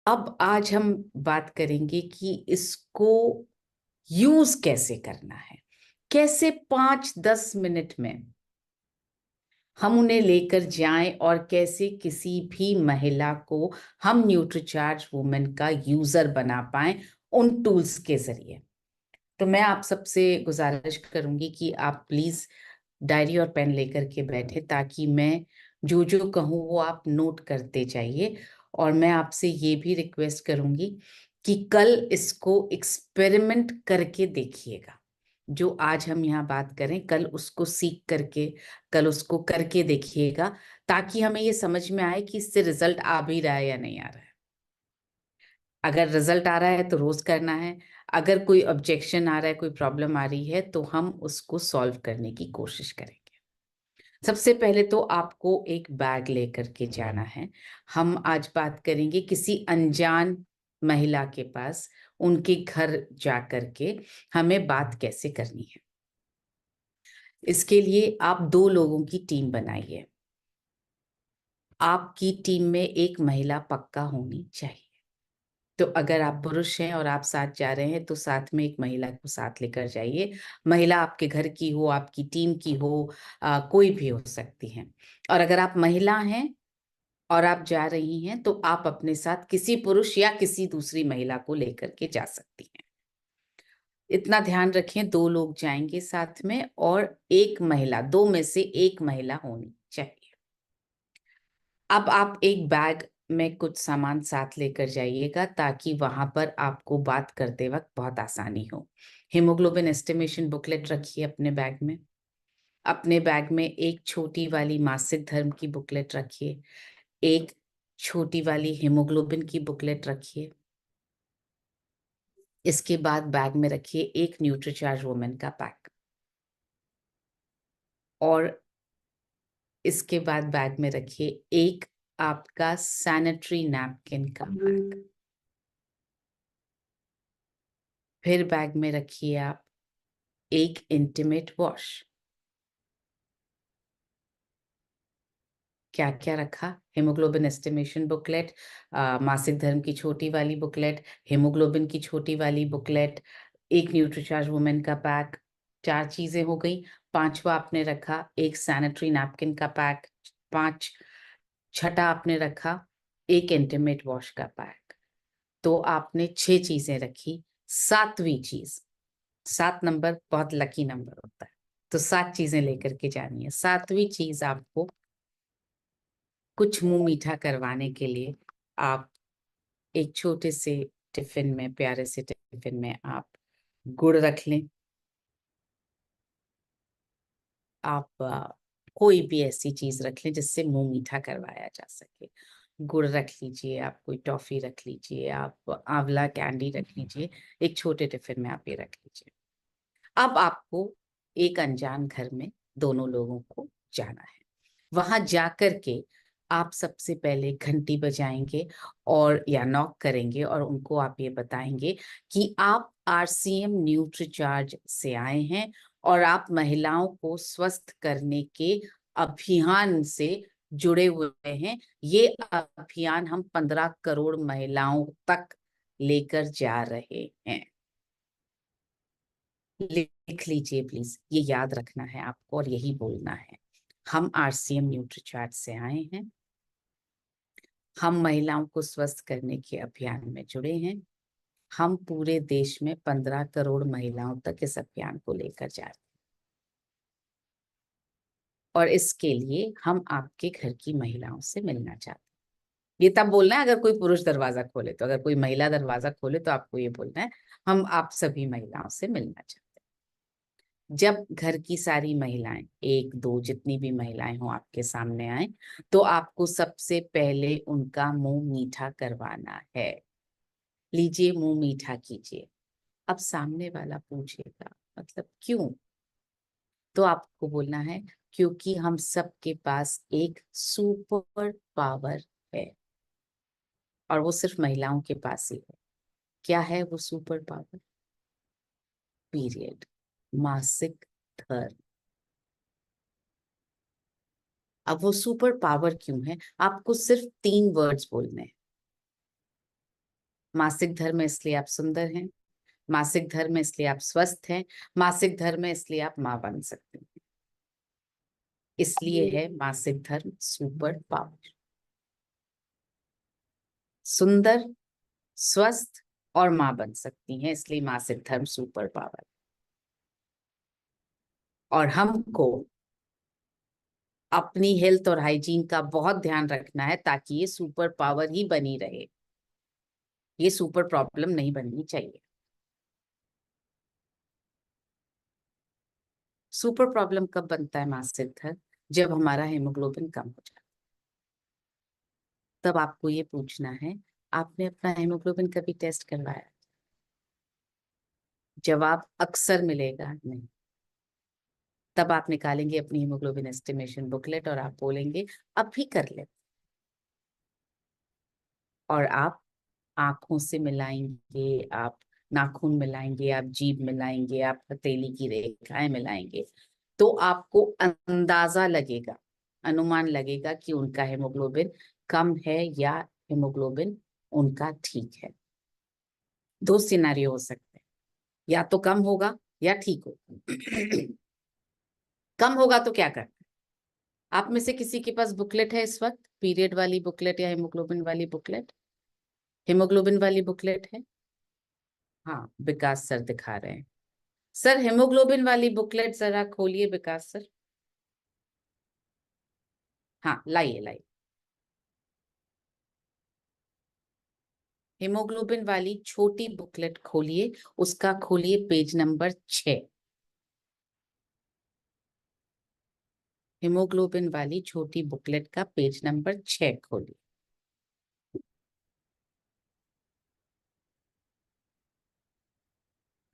अब आज हम बात करेंगे कि इसको यूज कैसे करना है, कैसे 5-10 मिनट में हम उन्हें लेकर जाएं और कैसे किसी भी महिला को हम न्यूट्रीचार्ज वुमेन का यूजर बना पाएं उन टूल्स के जरिए। तो मैं आप सबसे गुजारिश करूंगी कि आप प्लीज डायरी और पेन लेकर के बैठे, ताकि मैं जो जो कहूँ वो आप नोट करते जाइए। और मैं आपसे ये भी रिक्वेस्ट करूंगी कि कल इसको एक्सपेरिमेंट करके देखिएगा। जो आज हम यहाँ बात करें, कल उसको सीख करके, कल उसको करके देखिएगा, ताकि हमें ये समझ में आए कि इससे रिजल्ट आ भी रहा है या नहीं आ रहा है। अगर रिजल्ट आ रहा है तो रोज करना है। अगर कोई ऑब्जेक्शन आ रहा है, कोई प्रॉब्लम आ रही है, तो हम उसको सॉल्व करने की कोशिश करेंगे। सबसे पहले तो आपको एक बैग लेकर के जाना है। हम आज बात करेंगे किसी अनजान महिला के पास, उनके घर जा करके हमें बात कैसे करनी है। इसके लिए आप 2 लोगों की टीम बनाइए। आपकी टीम में एक महिला पक्का होनी चाहिए। तो अगर आप पुरुष हैं और आप साथ जा रहे हैं, तो साथ में एक महिला को साथ लेकर जाइए। महिला आपके घर की हो, आपकी टीम की हो, कोई भी हो सकती है। और अगर आप महिला हैं और आप जा रही हैं, तो आप अपने साथ किसी पुरुष या किसी दूसरी महिला को लेकर के जा सकती हैं। इतना ध्यान रखें, 2 लोग जाएंगे साथ में और एक महिला, 2 में से एक महिला होनी चाहिए। अब आप एक बैग में कुछ सामान साथ लेकर जाइएगा, ताकि वहां पर आपको बात करते वक्त बहुत आसानी हो। हीमोग्लोबिन एस्टिमेशन बुकलेट रखिए अपने बैग में। अपने बैग में एक छोटी वाली मासिक धर्म की बुकलेट रखिए। एक छोटी वाली हीमोग्लोबिन की बुकलेट रखिए। इसके बाद बैग में रखिए एक न्यूट्रीचार्ज वुमेन का पैक। और इसके बाद बैग में रखिए एक आपका सैनिटरी नैपकिन का पैक। फिर बैग में रखिए आप एक इंटीमेट वॉश। क्या क्या रखा? हेमोग्लोबिन एस्टिमेशन बुकलेट, मासिक धर्म की छोटी वाली बुकलेट, हेमोग्लोबिन की छोटी वाली बुकलेट, एक न्यूट्रीचार्ज वुमेन का पैक। 4 चीजें हो गई। पांचवा आपने रखा एक सैनिटरी नैपकिन का पैक। 5। छठा आपने रखा एक इंटीमेट वॉश का पैक। तो आपने 6 चीजें रखी। 7वीं चीज, 7 नंबर बहुत लकी नंबर होता है, तो 7 चीजें लेकर के जानी है। 7वीं चीज आपको कुछ मुंह मीठा करवाने के लिए आप एक छोटे से टिफिन में, प्यारे से टिफिन में आप गुड़ रख लें। आप कोई भी ऐसी चीज रख लें जिससे मुंह मीठा करवाया जा सके। गुड़ रख लीजिए, आप कोई टॉफी रख लीजिए, आप आंवला कैंडी रख लीजिए। एक छोटे टिफिन में आप ये रख लीजिए। अब आपको एक अनजान घर में दोनों लोगों को जाना है। वहां जाकर के आप सबसे पहले घंटी बजाएंगे और या नॉक करेंगे, और उनको आप ये बताएंगे कि आप आरसीएम न्यूट्रीचार्ज से आए हैं और आप महिलाओं को स्वस्थ करने के अभियान से जुड़े हुए हैं। ये अभियान हम 15 करोड़ महिलाओं तक लेकर जा रहे हैं। लिख लीजिए प्लीज, ये याद रखना है आपको और यही बोलना है। हम आरसीएम न्यूट्रीचार्ज से आए हैं। हम महिलाओं को स्वस्थ करने के अभियान में जुड़े हैं। हम पूरे देश में 15 करोड़ महिलाओं तक इस अभियान को लेकर जा रहे हैं। और इसके लिए हम आपके घर की महिलाओं से मिलना चाहते हैं। ये तब बोलना है अगर कोई पुरुष दरवाजा खोले, तो अगर कोई महिला दरवाजा खोले तो आपको ये बोलना है हम आप सभी महिलाओं से मिलना चाहते हैं। जब घर की सारी महिलाएं, एक दो जितनी भी महिलाएं हो आपके सामने आए, तो आपको सबसे पहले उनका मुंह मीठा करवाना है। लीजिए मुंह मीठा कीजिए। अब सामने वाला पूछेगा मतलब क्यों, तो आपको बोलना है क्योंकि हम सबके पास एक सुपर पावर है, और वो सिर्फ महिलाओं के पास ही है। क्या है वो सुपर पावर? पीरियड, मासिक धर्म। अब वो सुपर पावर क्यों है? आपको सिर्फ 3 वर्ड्स बोलने हैं। मासिक धर्म है इसलिए आप सुंदर हैं, मासिक धर्म है इसलिए आप स्वस्थ हैं, मासिक धर्म है इसलिए आप माँ बन सकते हैं। इसलिए है मासिक धर्म सुपर पावर। सुंदर, स्वस्थ और माँ बन सकती हैं, इसलिए मासिक धर्म सुपर पावर। और हमको अपनी हेल्थ और हाइजीन का बहुत ध्यान रखना है ताकि ये सुपर पावर ही बनी रहे, ये सुपर प्रॉब्लम नहीं बननी चाहिए। सुपर प्रॉब्लम कब बनता है मासिक धर्म? जब हमारा हेमोग्लोबिन कम हो जाता है। तब आपको ये पूछना है, आपने अपना हेमोग्लोबिन कभी टेस्ट करवाया? जवाब अक्सर मिलेगा नहीं। तब आप निकालेंगे अपनी हीमोग्लोबिन एस्टिमेशन बुकलेट और आप बोलेंगे अब भी कर ले, और आप आंखों से मिलाएंगे, आप नाखून मिलाएंगे, आप जीभ मिलाएंगे, आप हथेली की रेखाएं मिलाएंगे, तो आपको अंदाजा लगेगा, अनुमान लगेगा कि उनका हेमोग्लोबिन कम है या हेमोग्लोबिन उनका ठीक है। दो सिनेरियो हो सकते हैं, या तो कम होगा या ठीक होगा। कम होगा तो क्या करना? आप में से किसी के पास बुकलेट है इस वक्त, पीरियड वाली बुकलेट या हेमोग्लोबिन वाली बुकलेट? हेमोग्लोबिन वाली बुकलेट है? हाँ, विकास सर दिखा रहे हैं। सर हेमोग्लोबिन वाली बुकलेट जरा खोलिए विकास सर। हाँ लाइए लाइए। हेमोग्लोबिन वाली छोटी बुकलेट खोलिए, उसका खोलिए पेज नंबर 6। हेमोग्लोबिन वाली छोटी बुकलेट का पेज नंबर 6 खोलिए।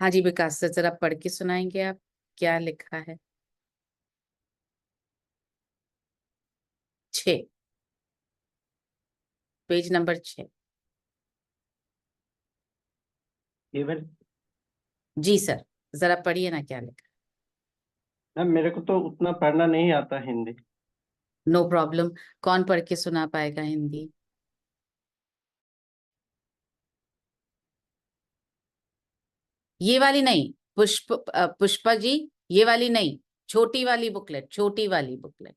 हाँ जी विकास सर, जरा पढ़ के सुनाएंगे आप, क्या लिखा है? 6, पेज नंबर 6। केवल जी सर, जरा पढ़िए ना क्या लिखा। मैम मेरे को तो उतना पढ़ना नहीं आता हिंदी। नो प्रॉब्लम, कौन पढ़ के सुना पाएगा हिंदी? ये वाली नहीं, पुष्पा जी, ये वाली नहीं, छोटी वाली बुकलेट, छोटी वाली बुकलेट,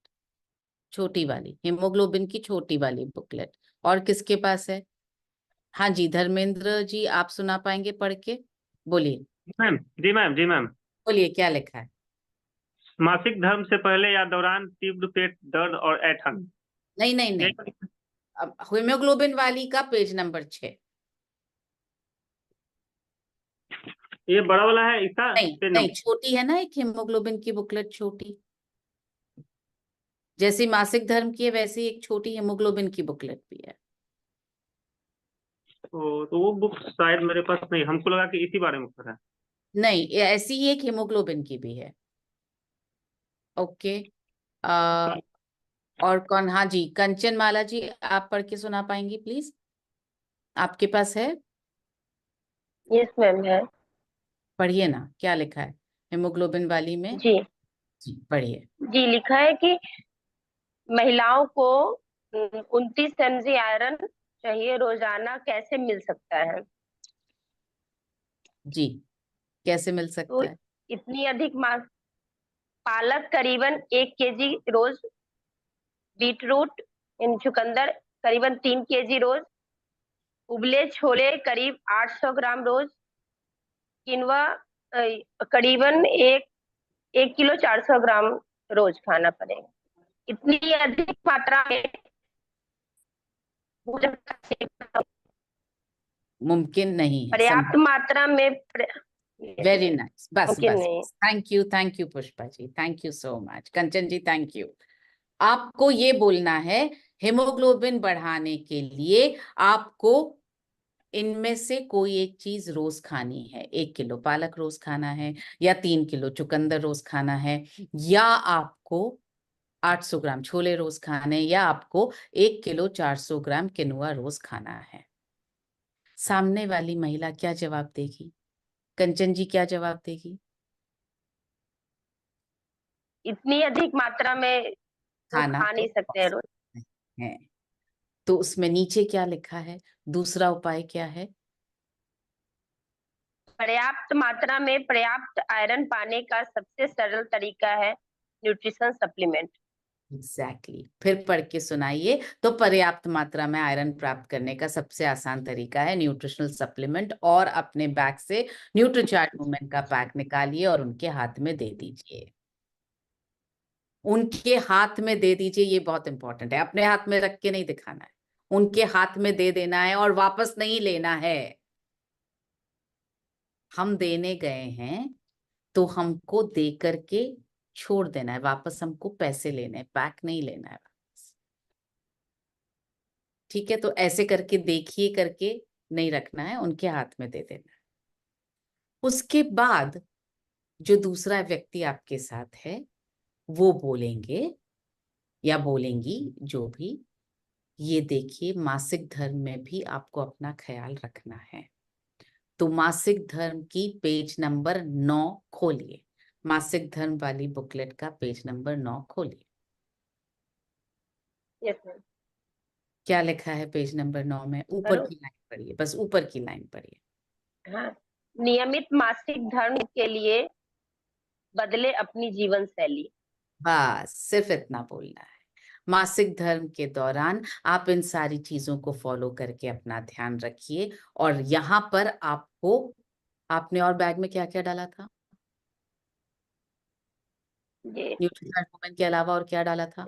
छोटी वाली हेमोग्लोबिन की छोटी वाली बुकलेट। और किसके पास है? हाँ जी धर्मेंद्र जी, आप सुना पाएंगे पढ़ के? बोलिए मैम जी, मैम जी, मैम बोलिए क्या लिखा है? मासिक धर्म से पहले या दौरान तीव्र पेट दर्द और ऐंठन। नहीं नहीं ये नहीं, अब हीमोग्लोबिन वाली का पेज नंबर 6। ये बड़ा वाला है, इसका नहीं पेज नहीं, नंबर। छोटी है ना एक हीमोग्लोबिन की बुकलेट, छोटी, जैसी मासिक धर्म की है वैसी एक छोटी हेमोग्लोबिन की बुकलेट भी है। तो वो बुक शायद मेरे पास नहीं, हमको लगा कि इसी बारे में पढ़ा है। नहीं, ऐसी ही एक हेमोग्लोबिन की भी है। ओके। आ, और कौन? हाँ जी कंचन माला जी, आप पढ़ के सुना पाएंगी प्लीज? आपके पास है? यस मैम है। पढ़िए ना क्या लिखा है हेमोग्लोबिन वाली में। जी जी पढ़िए। जी, लिखा है कि महिलाओं को 29 mg आयरन चाहिए रोजाना, कैसे मिल सकता है? जी कैसे मिल तो सकता है? इतनी अधिक पालक करीबन 1 kg रोज, बीटरूट इन चुकंदर करीबन 3 kg रोज, उबले छोले करीब 800 ग्राम रोज, किनवा करीबन 1 किलो 400 ग्राम रोज खाना पड़ेगा। इतनी अधिक मात्रा में भोजन का सेवन मुमकिन नहीं है, पर्याप्त संभव। मात्रा में वेरी नाइस, बस मुमकिन बस नहीं। Thank you Pushpa ji, thank you so much. Kanchan ji thank you. आपको ये बोलना है हेमोग्लोबिन बढ़ाने के लिए आपको इनमें से कोई एक चीज रोज खानी है। 1 किलो पालक रोज खाना है, या 3 किलो चुकंदर रोज खाना है, या आपको 800 ग्राम छोले रोज खाने, या आपको 1 किलो 400 ग्राम किनुआ रोज खाना है। सामने वाली महिला क्या जवाब देगी? कंचन जी क्या जवाब देगी? इतनी अधिक मात्रा में तो खाना खा तो नहीं सकते हैं रोज। है, तो उसमें नीचे क्या लिखा है? दूसरा उपाय क्या है? पर्याप्त मात्रा में पर्याप्त आयरन पाने का सबसे सरल तरीका है न्यूट्रिशन सप्लीमेंट। एग्जैक्टली फिर पढ़ के सुनाइए। तो पर्याप्त मात्रा में आयरन प्राप्त करने का सबसे आसान तरीका है न्यूट्रिशनल सप्लीमेंट। और अपने बैग से न्यूट्रीचार्ट मूवमेंट का पैक निकालिए और उनके हाथ में दे दीजिए। उनके हाथ में दे दीजिए, ये बहुत इंपॉर्टेंट है। अपने हाथ में रख के नहीं दिखाना है, उनके हाथ में दे देना है और वापस नहीं लेना है। हम देने गए हैं तो हमको दे करके छोड़ देना है, वापस हमको पैसे लेने हैं, पैक नहीं लेना है वापस। ठीक है, तो ऐसे करके देखिए, करके नहीं रखना है, उनके हाथ में दे देना है। उसके बाद जो दूसरा व्यक्ति आपके साथ है वो बोलेंगे या बोलेंगी, जो भी, ये देखिए मासिक धर्म में भी आपको अपना ख्याल रखना है। तो मासिक धर्म की पेज नंबर 9 खोलिए। मासिक धर्म वाली बुकलेट का पेज नंबर 9 खोलिए। Yes ma'am. क्या लिखा है पेज नंबर 9 में? ऊपर हेलो। की लाइन पढ़िए, बस ऊपर की लाइन पढ़िए। हाँ, नियमित मासिक धर्म के लिए बदले अपनी जीवन शैली। बस सिर्फ इतना बोलना है। मासिक धर्म के दौरान आप इन सारी चीजों को फॉलो करके अपना ध्यान रखिए। और यहाँ पर आपको, आपने और बैग में क्या क्या डाला था? ये न्यूट्रीचार्ट वुमेन के अलावा और क्या डाला था?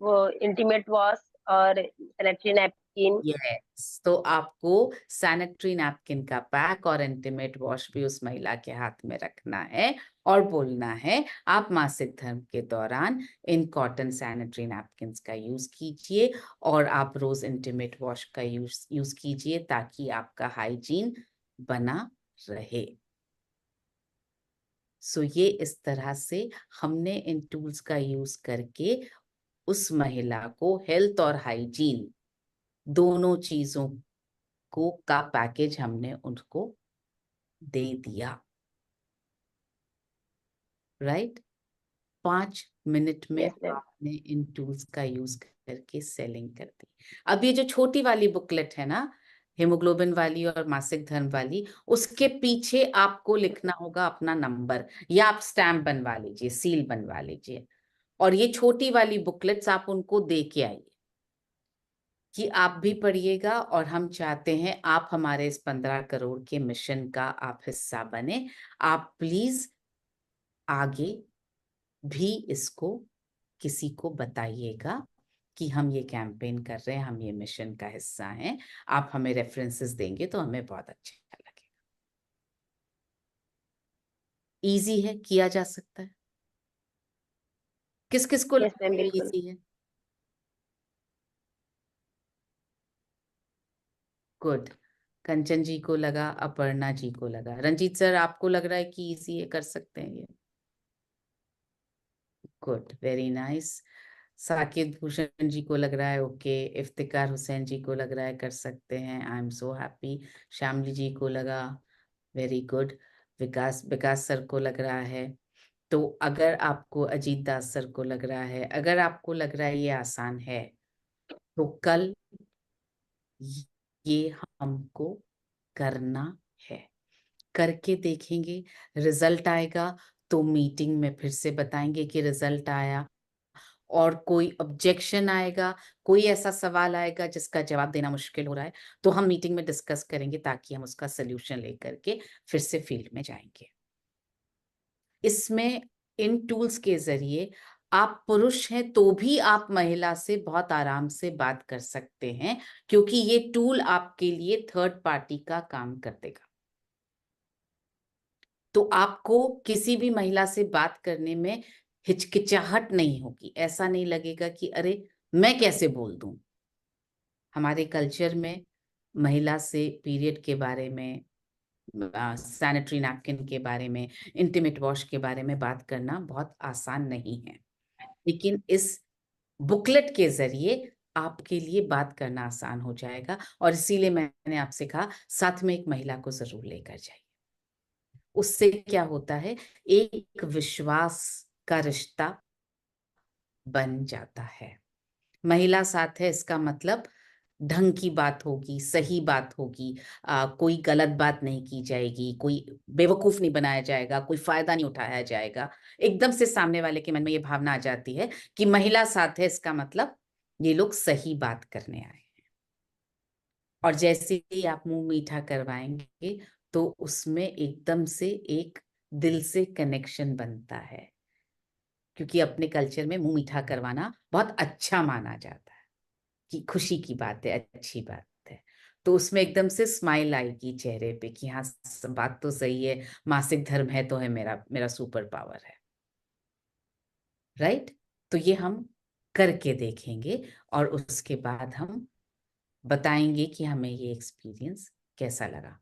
वो इंटीमेट वॉश और सैनिटरी नैपकिन। यस, तो आपको सैनिटरी नैपकिन का पैक और इंटीमेट वॉश भी उस महिला के हाथ में रखना है और बोलना है आप मासिक धर्म के दौरान इन कॉटन सैनिटरी नैपकिन्स का यूज कीजिए और आप रोज इंटीमेट वॉश का यूज कीजिए ताकि आपका हाइजीन बना रहे। सो ये इस तरह से हमने इन टूल्स का यूज करके उस महिला को हेल्थ और हाइजीन दोनों चीजों को का पैकेज हमने उनको दे दिया। राइट? 5 मिनट में यस मैम। आपने इन टूल्स का यूज करके सेलिंग कर दी। अब ये जो छोटी वाली बुकलेट है ना, हेमोग्लोबिन वाली और मासिक धर्म वाली, उसके पीछे आपको लिखना होगा अपना नंबर, या आप स्टैम्प बनवा लीजिए, सील बनवा लीजिए। और ये छोटी वाली बुकलेट्स आप उनको दे के आइए कि आप भी पढ़िएगा और हम चाहते हैं आप हमारे इस 15 करोड़ के मिशन का आप हिस्सा बने। आप प्लीज आगे भी इसको किसी को बताइएगा कि हम ये कैंपेन कर रहे हैं, हम ये मिशन का हिस्सा हैं। आप हमें रेफरेंसेस देंगे तो हमें बहुत अच्छा लगेगा। इजी है, किया जा सकता है। किस किस को यस मैम, बिल्कुल। इजी है? गुड। कंचन जी को लगा, अपर्णा जी को लगा। रंजीत सर, आपको लग रहा है कि इजी है, कर सकते हैं ये? Good, very nice. Saqib Bhushan ji को लग रहा है ओके। इफ्तिकार हुसैन जी को लग रहा है कर सकते हैं, आई एम सो हैप्पी। श्यामली जी को लगा, वेरी गुड। विकास विकास सर को लग रहा है। तो अगर आपको, अजीत दास सर को लग रहा है, अगर आपको लग रहा है ये आसान है, तो कल ये हमको करना है। करके देखेंगे, रिजल्ट आएगा तो मीटिंग में फिर से बताएंगे कि रिजल्ट आया। और कोई ऑब्जेक्शन आएगा, कोई ऐसा सवाल आएगा जिसका जवाब देना मुश्किल हो रहा है, तो हम मीटिंग में डिस्कस करेंगे ताकि हम उसका सलूशन लेकर के फिर से फील्ड में जाएंगे। इसमें इन टूल्स के जरिए आप पुरुष हैं तो भी आप महिला से बहुत आराम से बात कर सकते हैं, क्योंकि ये टूल आपके लिए थर्ड पार्टी का काम कर देगा। तो आपको किसी भी महिला से बात करने में हिचकिचाहट नहीं होगी। ऐसा नहीं लगेगा कि अरे मैं कैसे बोल दूं। हमारे कल्चर में महिला से पीरियड के बारे में, सैनिटरी नैपकिन के बारे में, इंटीमेट वॉश के बारे में बात करना बहुत आसान नहीं है, लेकिन इस बुकलेट के जरिए आपके लिए बात करना आसान हो जाएगा। और इसीलिए मैंने आपसे कहा साथ में एक महिला को जरूर लेकर जाइए। उससे क्या होता है, एक विश्वास का रिश्ता बन जाता है। महिला साथ है, इसका मतलब ढंग की बात होगी, सही बात होगी, कोई गलत बात नहीं की जाएगी, कोई बेवकूफ नहीं बनाया जाएगा, कोई फायदा नहीं उठाया जाएगा। एकदम से सामने वाले के मन में ये भावना आ जाती है कि महिला साथ है, इसका मतलब ये लोग सही बात करने आए हैं। और जैसे ही आप मुंह मीठा करवाएंगे तो उसमें एकदम से एक दिल से कनेक्शन बनता है, क्योंकि अपने कल्चर में मुंह मीठा करवाना बहुत अच्छा माना जाता है कि खुशी की बात है, अच्छी बात है। तो उसमें एकदम से स्माइल आएगी चेहरे पे कि हाँ, बात तो सही है, मासिक धर्म है तो है मेरा मेरा सुपर पावर है। राइट? तो ये हम करके देखेंगे और उसके बाद हम बताएंगे कि हमें ये एक्सपीरियंस कैसा लगा।